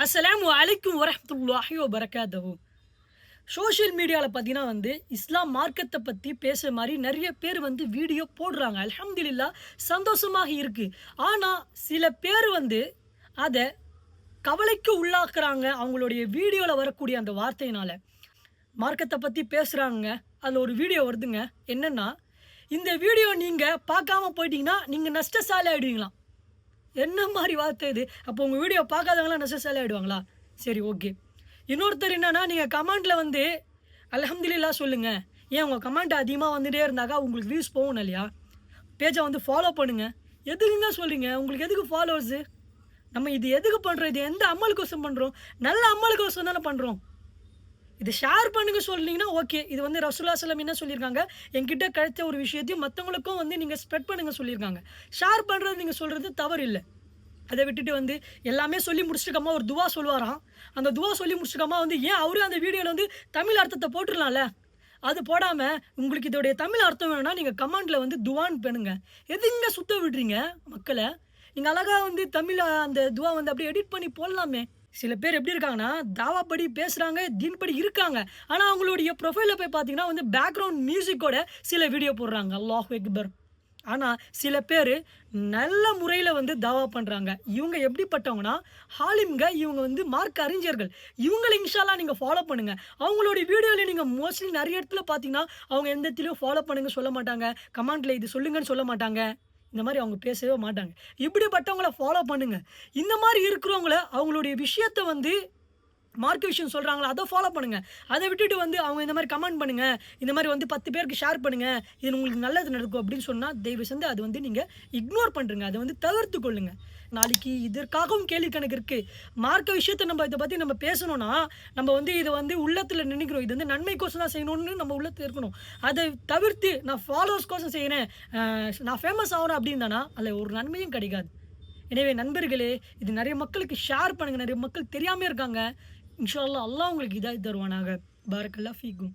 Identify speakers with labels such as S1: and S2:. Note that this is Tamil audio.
S1: அஸ்ஸலாமு அலைக்கும் வரஹ்மத்துல்லாஹி வபரகாத்துஹு. சோஷியல் மீடியாவில் பார்த்தீங்கன்னா இஸ்லாம் மார்க்கத்தை பற்றி பேசுகிற மாதிரி நிறைய பேர் வீடியோ போடுறாங்க. அல்ஹம்துலில்லாஹ் சந்தோஷமாக இருக்குது. ஆனால் சில பேர் அதை கவலைக்கு உள்ளாக்குறாங்க. அவங்களுடைய வீடியோவில் வரக்கூடிய அந்த வார்த்தையினால மார்க்கத்தை பற்றி பேசுகிறாங்க. அதில் ஒரு வீடியோ வருதுங்க. என்னென்னா, இந்த வீடியோ நீங்கள் பார்க்காம போயிட்டீங்கன்னா நீங்கள் நஷ்டசாலி ஆகிடுவீங்களாம். என்ன மாதிரி வார்த்தை இது? அப்போ உங்கள் வீடியோ பார்க்காதவங்களாம் நஷ்டசாலி ஆகிடுவாங்களா? சரி, ஓகே. இன்னொருத்தர் என்னன்னா, நீங்கள் கமெண்ட்டில் அல்ஹம்துலில்லாஹ் சொல்லுங்கள். ஏன் உங்கள் கமெண்ட் அதிகமாக வந்துகிட்டே இருந்தாக்கா உங்களுக்கு வியூஸ் போகணும் இல்லையா? பேஜை ஃபாலோ பண்ணுங்கள். எதுக்குங்க சொல்கிறீங்க? உங்களுக்கு எதுக்கு ஃபாலோவர்ஸு? நம்ம இது எதுக்கு பண்ணுறோம்? இது எந்த அமலுக்கோசம் பண்ணுறோம்? நல்ல அமலுக்கோசம் தானே பண்ணுறோம். இதை ஷேர் பண்ணுங்க சொன்னீங்கன்னா ஓகே. இது ரசூலுல்லாஹி ஸல்லல்லாஹு என்ன சொல்லியிருக்காங்க? என்கிட்ட கிடைச்ச ஒரு விஷயத்தையும் மற்றவங்களுக்கும் நீங்கள் ஸ்ப்ரெட் பண்ணுங்க சொல்லியிருக்காங்க. ஷேர் பண்ணுறது நீங்கள் சொல்கிறது தவறு இல்லை. அதை விட்டுட்டு எல்லாமே சொல்லி முடிச்சுட்டுக்கம்மா ஒரு துவா சொல்லுவாராம். அந்த துவா சொல்லி முடிச்சுட்டுக்கம்மா ஏன் அவரே அந்த வீடியோவில் தமிழ் அர்த்தத்தை போட்டுடலாம்ல. அது போடாமல் உங்களுக்கு இதோடைய தமிழ் அர்த்தம் வேணும்னா நீங்கள் கமெண்டில் துவான்னு பண்ணுங்க. எதுங்க சுத்த விடுறீங்க மக்களை? நீங்கள் அழகாக தமிழ் அந்த துவா அப்படியே எடிட் பண்ணி போடலாமே. சில பேர் எப்படி இருக்காங்கன்னா, தாவா படி பேசுகிறாங்க, தீன் படி இருக்காங்க. ஆனால் அவங்களுடைய ப்ரொஃபைலில் போய் பார்த்தீங்கன்னா பேக்ரவுண்ட் மியூசிக்கோட சில வீடியோ போடுறாங்க. அல்லாஹு அக்பர். ஆனால் சில பேர் நல்ல முறையில் தாவா பண்ணுறாங்க. இவங்க எப்படிப்பட்டவங்கன்னா ஹாலிம்ங்க. இவங்க மார்க் அறிஞர்கள். இவங்களை இன்ஷால்லா நீங்கள் ஃபாலோ பண்ணுங்கள். அவங்களுடைய வீடியோவில் நீங்கள் மோஸ்ட்லி நிறைய இடத்துல பார்த்தீங்கன்னா அவங்க எந்த இடத்துலையும் ஃபாலோ பண்ணுங்க சொல்ல மாட்டாங்க. கமெண்ட்டில் இது சொல்லுங்கன்னு சொல்ல மாட்டாங்க. இந்த மாதிரி அவங்க பேசவே மாட்டாங்க. இப்படிப்பட்டவங்கள ஃபாலோ பண்ணுங்கள். இந்த மாதிரி இருக்கிறவங்கள அவங்களுடைய விஷயத்தை மார்க் விஷயம் சொல்கிறாங்களா அதை ஃபாலோ பண்ணுங்கள். அதை விட்டுட்டு அவங்க இந்த மாதிரி கமெண்ட் பண்ணுங்கள், இந்த மாதிரி 10 பேருக்கு ஷேர் பண்ணுங்கள், இது உங்களுக்கு நல்லது நடக்கும் அப்படின்னு சொன்னால் தயவு செஞ்சு அது நீங்கள் இக்னோர் பண்ணுறங்க. அதை தவிர்த்து கொள்ளுங்கள். நாளைக்கு இதற்காகவும் கேள்வி கணக்கு இருக்குது. மார்க்க விஷயத்தை நம்ம இதை பற்றி நம்ம பேசணும்னா நம்ம இதை உள்ளத்தில் நினைக்கிறோம். இது நன்மைக்கோசம் தான் செய்யணும்னு நம்ம உள்ளத்தில் இருக்கணும். அதை தவிர்த்து நான் ஃபாலோவர்ஸ்கோசம் செய்கிறேன், நான் ஃபேமஸ் ஆகிறேன் அப்படின்னு தானா அதில் ஒரு நன்மையும் கிடைக்காது. எனவே நண்பர்களே, இது நிறைய மக்களுக்கு ஷேர் பண்ணுங்கள். நிறைய மக்கள் தெரியாமல் இருக்காங்க. இன்ஷா அல்லாஹ் உங்களுக்கு ஹிதாயத் தருவானாக. பாரக்கல்லாஹ் ஃபீக்கும்.